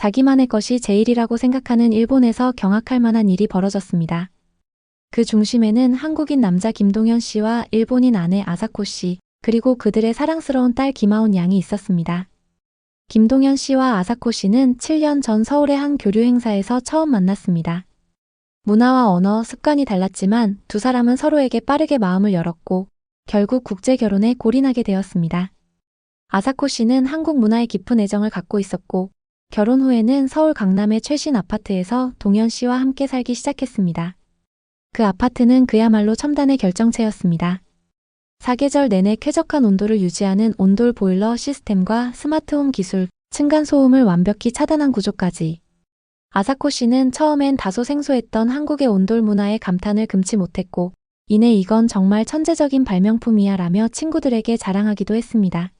자기만의 것이 제일이라고 생각하는 일본에서 경악할 만한 일이 벌어졌습니다. 그 중심에는 한국인 남자 김동현 씨와 일본인 아내 아사코 씨, 그리고 그들의 사랑스러운 딸 김아온 양이 있었습니다. 김동현 씨와 아사코 씨는 7년 전 서울의 한 교류 행사에서 처음 만났습니다. 문화와 언어, 습관이 달랐지만 두 사람은 서로에게 빠르게 마음을 열었고 결국 국제 결혼에 골인하게 되었습니다. 아사코 씨는 한국 문화에 깊은 애정을 갖고 있었고 결혼 후에는 서울 강남의 최신 아파트에서 동현 씨와 함께 살기 시작했습니다. 그 아파트는 그야말로 첨단의 결정체였습니다. 사계절 내내 쾌적한 온도를 유지하는 온돌 보일러 시스템과 스마트홈 기술, 층간소음을 완벽히 차단한 구조까지. 아사코 씨는 처음엔 다소 생소했던 한국의 온돌 문화에 감탄을 금치 못했고 이내 이건 정말 천재적인 발명품이야 라며 친구들에게 자랑하기도 했습니다.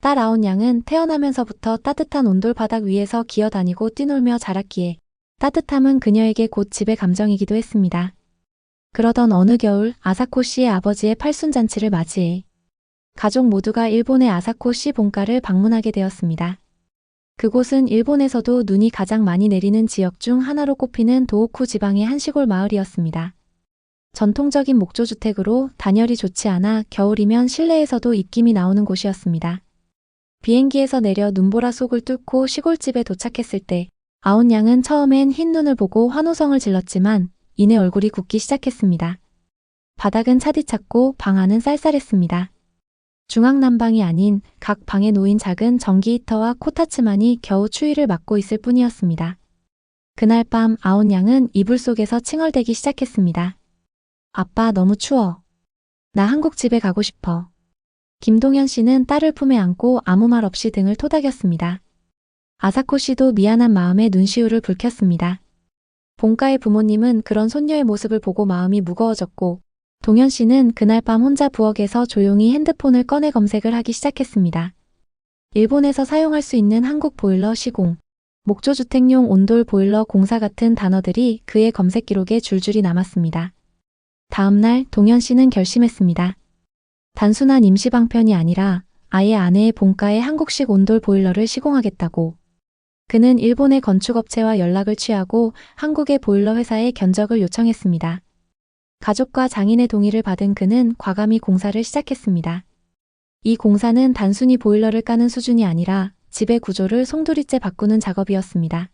딸 아온 양은 태어나면서부터 따뜻한 온돌 바닥 위에서 기어다니고 뛰놀며 자랐기에 따뜻함은 그녀에게 곧 집의 감정이기도 했습니다. 그러던 어느 겨울 아사코 씨의 아버지의 팔순잔치를 맞이해 가족 모두가 일본의 아사코 씨 본가를 방문하게 되었습니다. 그곳은 일본에서도 눈이 가장 많이 내리는 지역 중 하나로 꼽히는 도호쿠 지방의 한 시골 마을이었습니다. 전통적인 목조주택으로 단열이 좋지 않아 겨울이면 실내에서도 입김이 나오는 곳이었습니다. 비행기에서 내려 눈보라 속을 뚫고 시골집에 도착했을 때 아온 양은 처음엔 흰 눈을 보고 환호성을 질렀지만 이내 얼굴이 굳기 시작했습니다. 바닥은 차디찼고 방 안은 쌀쌀했습니다. 중앙난방이 아닌 각 방에 놓인 작은 전기 히터와 코타츠만이 겨우 추위를 막고 있을 뿐이었습니다. 그날 밤 아온 양은 이불 속에서 칭얼대기 시작했습니다. 아빠 너무 추워. 나 한국 집에 가고 싶어. 김동현 씨는 딸을 품에 안고 아무 말 없이 등을 토닥였습니다. 아사코 씨도 미안한 마음에 눈시울을 붉혔습니다. 본가의 부모님은 그런 손녀의 모습을 보고 마음이 무거워졌고 동현 씨는 그날 밤 혼자 부엌에서 조용히 핸드폰을 꺼내 검색을 하기 시작했습니다. 일본에서 사용할 수 있는 한국 보일러 시공, 목조주택용 온돌 보일러 공사 같은 단어들이 그의 검색 기록에 줄줄이 남았습니다. 다음 날 동현 씨는 결심했습니다. 단순한 임시방편이 아니라 아예 아내의 본가에 한국식 온돌 보일러를 시공하겠다고. 그는 일본의 건축업체와 연락을 취하고 한국의 보일러 회사에 견적을 요청했습니다. 가족과 장인의 동의를 받은 그는 과감히 공사를 시작했습니다. 이 공사는 단순히 보일러를 까는 수준이 아니라 집의 구조를 송두리째 바꾸는 작업이었습니다.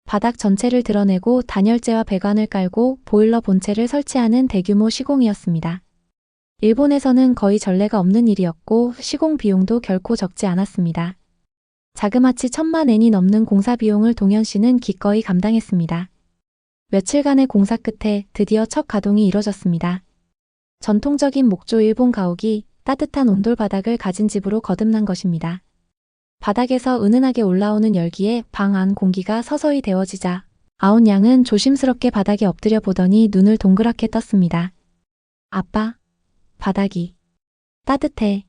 바닥 전체를 드러내고 단열재와 배관을 깔고 보일러 본체를 설치하는 대규모 시공이었습니다. 일본에서는 거의 전례가 없는 일이었고 시공 비용도 결코 적지 않았습니다. 자그마치 1,000만 엔이 넘는 공사 비용을 동현 씨는 기꺼이 감당했습니다. 며칠간의 공사 끝에 드디어 첫 가동이 이뤄졌습니다. 전통적인 목조 일본 가옥이 따뜻한 온돌 바닥을 가진 집으로 거듭난 것입니다. 바닥에서 은은하게 올라오는 열기에 방 안 공기가 서서히 데워지자 아온 양은 조심스럽게 바닥에 엎드려 보더니 눈을 동그랗게 떴습니다. 아빠, 바닥이 따뜻해.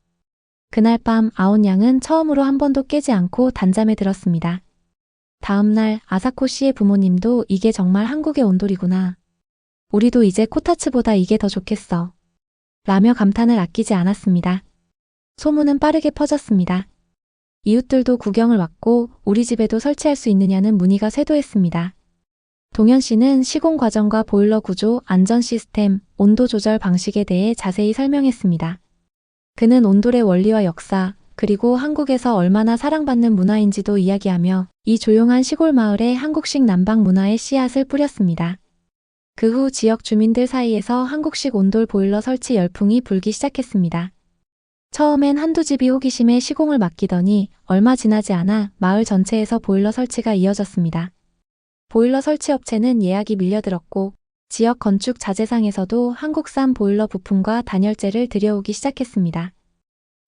그날 밤 아온 양은 처음으로 한 번도 깨지 않고 단잠에 들었습니다. 다음 날 아사코 씨의 부모님도 이게 정말 한국의 온돌이구나. 우리도 이제 코타츠보다 이게 더 좋겠어. 라며 감탄을 아끼지 않았습니다. 소문은 빠르게 퍼졌습니다. 이웃들도 구경을 왔고 우리 집에도 설치할 수 있느냐는 문의가 쇄도했습니다. 동현 씨는 시공 과정과 보일러 구조, 안전 시스템, 온도 조절 방식에 대해 자세히 설명했습니다. 그는 온돌의 원리와 역사, 그리고 한국에서 얼마나 사랑받는 문화인지도 이야기하며 이 조용한 시골 마을에 한국식 난방 문화의 씨앗을 뿌렸습니다. 그 후 지역 주민들 사이에서 한국식 온돌 보일러 설치 열풍이 불기 시작했습니다. 처음엔 한두 집이 호기심에 시공을 맡기더니 얼마 지나지 않아 마을 전체에서 보일러 설치가 이어졌습니다. 보일러 설치 업체는 예약이 밀려들었고 지역 건축 자재상에서도 한국산 보일러 부품과 단열재를 들여오기 시작했습니다.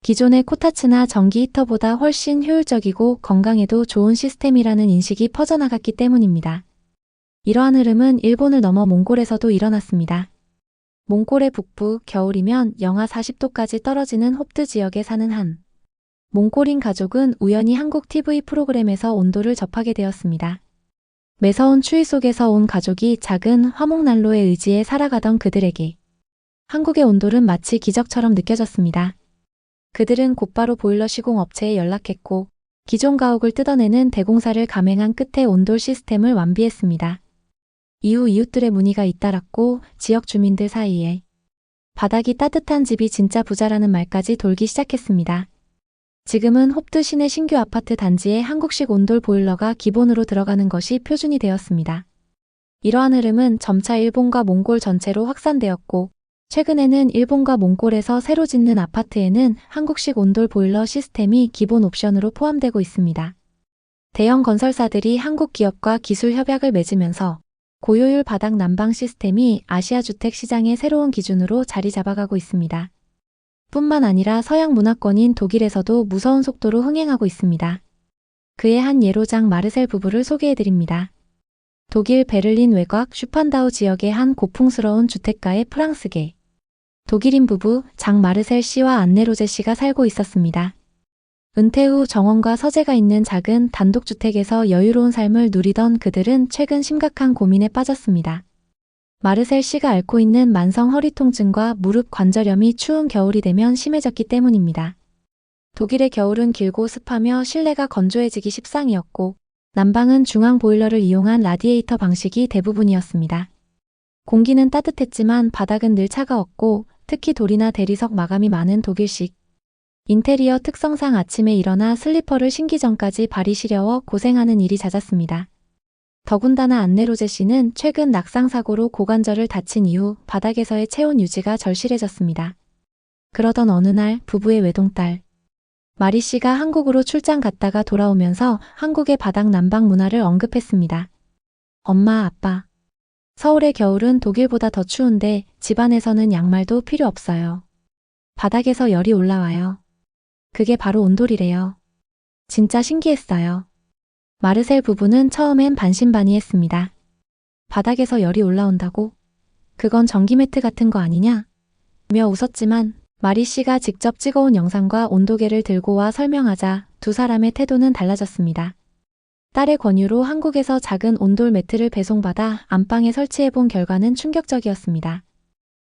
기존의 코타츠나 전기 히터보다 훨씬 효율적이고 건강에도 좋은 시스템이라는 인식이 퍼져나갔기 때문입니다. 이러한 흐름은 일본을 넘어 몽골에서도 일어났습니다. 몽골의 북부, 겨울이면 영하 40도까지 떨어지는 홉드 지역에 사는 한 몽골인 가족은 우연히 한국 TV 프로그램에서 온도를 접하게 되었습니다. 매서운 추위 속에서 온 가족이 작은 화목난로에 의지해 살아가던 그들에게 한국의 온돌은 마치 기적처럼 느껴졌습니다. 그들은 곧바로 보일러 시공 업체에 연락했고 기존 가옥을 뜯어내는 대공사를 감행한 끝에 온돌 시스템을 완비했습니다. 이후 이웃들의 문의가 잇따랐고 지역 주민들 사이에 바닥이 따뜻한 집이 진짜 부자라는 말까지 돌기 시작했습니다. 지금은 홉드 시내 신규 아파트 단지에 한국식 온돌 보일러가 기본으로 들어가는 것이 표준이 되었습니다. 이러한 흐름은 점차 일본과 몽골 전체로 확산되었고 최근에는 일본과 몽골에서 새로 짓는 아파트에는 한국식 온돌 보일러 시스템이 기본 옵션으로 포함되고 있습니다. 대형 건설사들이 한국 기업과 기술 협약을 맺으면서 고효율 바닥 난방 시스템이 아시아 주택 시장의 새로운 기준으로 자리 잡아가고 있습니다. 뿐만 아니라 서양 문화권인 독일에서도 무서운 속도로 흥행하고 있습니다. 그의 한 예로 장 마르셀 부부를 소개해드립니다. 독일 베를린 외곽 슈판다우 지역의 한 고풍스러운 주택가의 프랑스계 독일인 부부 장 마르셀 씨와 안네 로제 씨가 살고 있었습니다. 은퇴 후 정원과 서재가 있는 작은 단독주택에서 여유로운 삶을 누리던 그들은 최근 심각한 고민에 빠졌습니다. 마르셀 씨가 앓고 있는 만성 허리 통증과 무릎 관절염이 추운 겨울이 되면 심해졌기 때문입니다. 독일의 겨울은 길고 습하며 실내가 건조해지기 십상이었고 난방은 중앙 보일러를 이용한 라디에이터 방식이 대부분이었습니다. 공기는 따뜻했지만 바닥은 늘 차가웠고 특히 돌이나 대리석 마감이 많은 독일식 인테리어 특성상 아침에 일어나 슬리퍼를 신기 전까지 발이 시려워 고생하는 일이 잦았습니다. 더군다나 안네 로제 씨는 최근 낙상사고로 고관절을 다친 이후 바닥에서의 체온 유지가 절실해졌습니다. 그러던 어느 날 부부의 외동딸 마리 씨가 한국으로 출장 갔다가 돌아오면서 한국의 바닥 난방 문화를 언급했습니다. 엄마, 아빠. 서울의 겨울은 독일보다 더 추운데 집안에서는 양말도 필요 없어요. 바닥에서 열이 올라와요. 그게 바로 온돌이래요. 진짜 신기했어요. 마르셀 부부는 처음엔 반신반의했습니다. 바닥에서 열이 올라온다고? 그건 전기 매트 같은 거 아니냐? 며 웃었지만 마리 씨가 직접 찍어온 영상과 온도계를 들고 와 설명하자 두 사람의 태도는 달라졌습니다. 딸의 권유로 한국에서 작은 온돌 매트를 배송받아 안방에 설치해본 결과는 충격적이었습니다.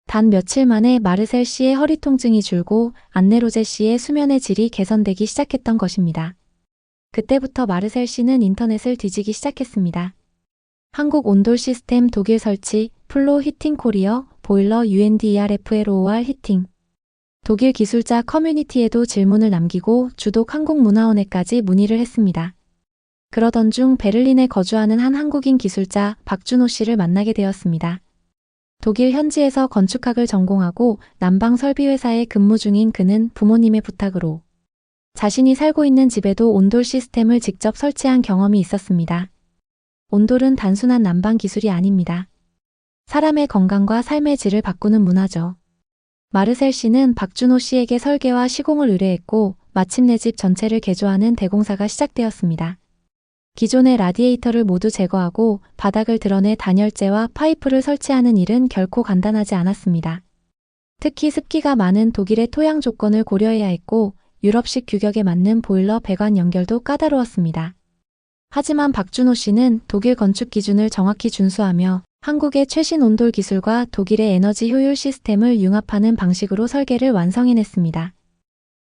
단 며칠 만에 마르셀 씨의 허리 통증이 줄고 안네 로제 씨의 수면의 질이 개선되기 시작했던 것입니다. 그때부터 마르셀 씨는 인터넷을 뒤지기 시작했습니다. 한국 온돌 시스템 독일 설치, 플로 히팅 코리어, 보일러 UNDERFLOR 히팅. 독일 기술자 커뮤니티에도 질문을 남기고 주독 한국문화원에까지 문의를 했습니다. 그러던 중 베를린에 거주하는 한 한국인 기술자 박준호 씨를 만나게 되었습니다. 독일 현지에서 건축학을 전공하고 난방 설비 회사에 근무 중인 그는 부모님의 부탁으로 자신이 살고 있는 집에도 온돌 시스템을 직접 설치한 경험이 있었습니다. 온돌은 단순한 난방 기술이 아닙니다. 사람의 건강과 삶의 질을 바꾸는 문화죠. 마르셀 씨는 박준호 씨에게 설계와 시공을 의뢰했고 마침내 집 전체를 개조하는 대공사가 시작되었습니다. 기존의 라디에이터를 모두 제거하고 바닥을 드러내 단열재와 파이프를 설치하는 일은 결코 간단하지 않았습니다. 특히 습기가 많은 독일의 토양 조건을 고려해야 했고 유럽식 규격에 맞는 보일러 배관 연결도 까다로웠습니다. 하지만 박준호 씨는 독일 건축 기준을 정확히 준수하며 한국의 최신 온돌 기술과 독일의 에너지 효율 시스템을 융합하는 방식으로 설계를 완성해냈습니다.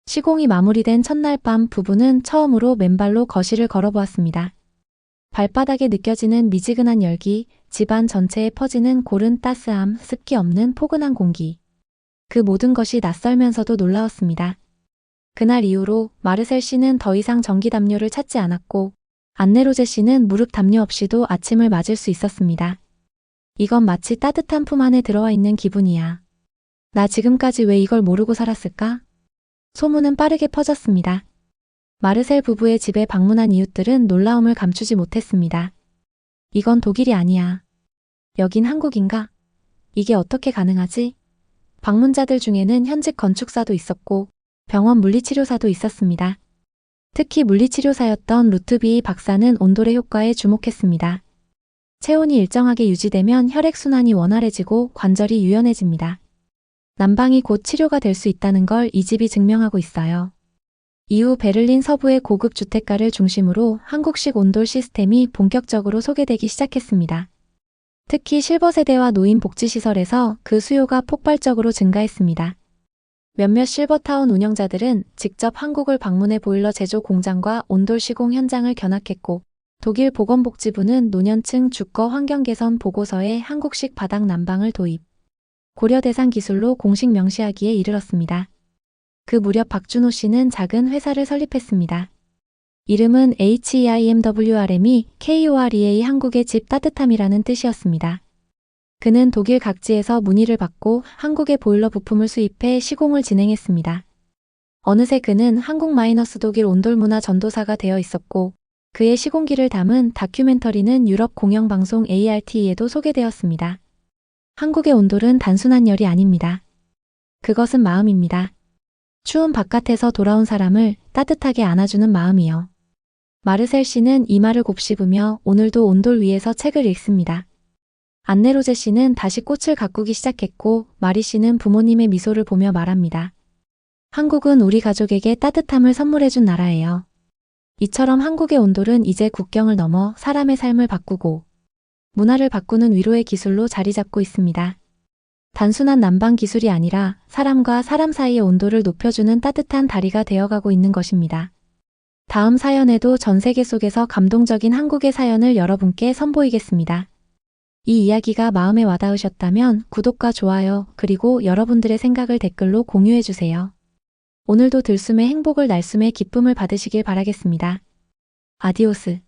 시공이 마무리된 첫날 밤 부부는 처음으로 맨발로 거실을 걸어보았습니다. 발바닥에 느껴지는 미지근한 열기, 집안 전체에 퍼지는 고른 따스함, 습기 없는 포근한 공기. 그 모든 것이 낯설면서도 놀라웠습니다. 그날 이후로 마르셀 씨는 더 이상 전기 담요를 찾지 않았고 안네 로제 씨는 무릎 담요 없이도 아침을 맞을 수 있었습니다. 이건 마치 따뜻한 품 안에 들어와 있는 기분이야. 나 지금까지 왜 이걸 모르고 살았을까? 소문은 빠르게 퍼졌습니다. 마르셀 부부의 집에 방문한 이웃들은 놀라움을 감추지 못했습니다. 이건 독일이 아니야. 여긴 한국인가? 이게 어떻게 가능하지? 방문자들 중에는 현직 건축사도 있었고 병원 물리치료사도 있었습니다. 특히 물리치료사였던 루트비 박사는 온돌의 효과에 주목했습니다. 체온이 일정하게 유지되면 혈액순환이 원활해지고 관절이 유연해집니다. 난방이 곧 치료가 될 수 있다는 걸 이 집이 증명하고 있어요. 이후 베를린 서부의 고급 주택가를 중심으로 한국식 온돌 시스템이 본격적으로 소개되기 시작했습니다. 특히 실버 세대와 노인 복지시설에서 그 수요가 폭발적으로 증가했습니다. 몇몇 실버타운 운영자들은 직접 한국을 방문해 보일러 제조 공장과 온돌 시공 현장을 견학했고, 독일 보건복지부는 노년층 주거 환경 개선 보고서에 한국식 바닥 난방을 도입, 고려 대상 기술로 공식 명시하기에 이르렀습니다. 그 무렵 박준호 씨는 작은 회사를 설립했습니다. 이름은 HEIMWRM이 KOREA 한국의 집 따뜻함이라는 뜻이었습니다. 그는 독일 각지에서 문의를 받고 한국의 보일러 부품을 수입해 시공을 진행했습니다. 어느새 그는 한국-독일 온돌 문화 전도사가 되어 있었고, 그의 시공기를 담은 다큐멘터리는 유럽 공영방송 ART에도 소개되었습니다. 한국의 온돌은 단순한 열이 아닙니다. 그것은 마음입니다. 추운 바깥에서 돌아온 사람을 따뜻하게 안아주는 마음이요. 마르셀 씨는 이마를 곱씹으며 오늘도 온돌 위에서 책을 읽습니다. 안네로제 씨는 다시 꽃을 가꾸기 시작했고, 마리 씨는 부모님의 미소를 보며 말합니다. 한국은 우리 가족에게 따뜻함을 선물해준 나라예요. 이처럼 한국의 온돌은 이제 국경을 넘어 사람의 삶을 바꾸고 문화를 바꾸는 위로의 기술로 자리 잡고 있습니다. 단순한 난방 기술이 아니라 사람과 사람 사이의 온도를 높여주는 따뜻한 다리가 되어가고 있는 것입니다. 다음 사연에도 전 세계 속에서 감동적인 한국의 사연을 여러분께 선보이겠습니다. 이 이야기가 마음에 와닿으셨다면 구독과 좋아요, 그리고 여러분들의 생각을 댓글로 공유해주세요. 오늘도 들숨의 행복을 날숨의 기쁨을 받으시길 바라겠습니다. 아디오스.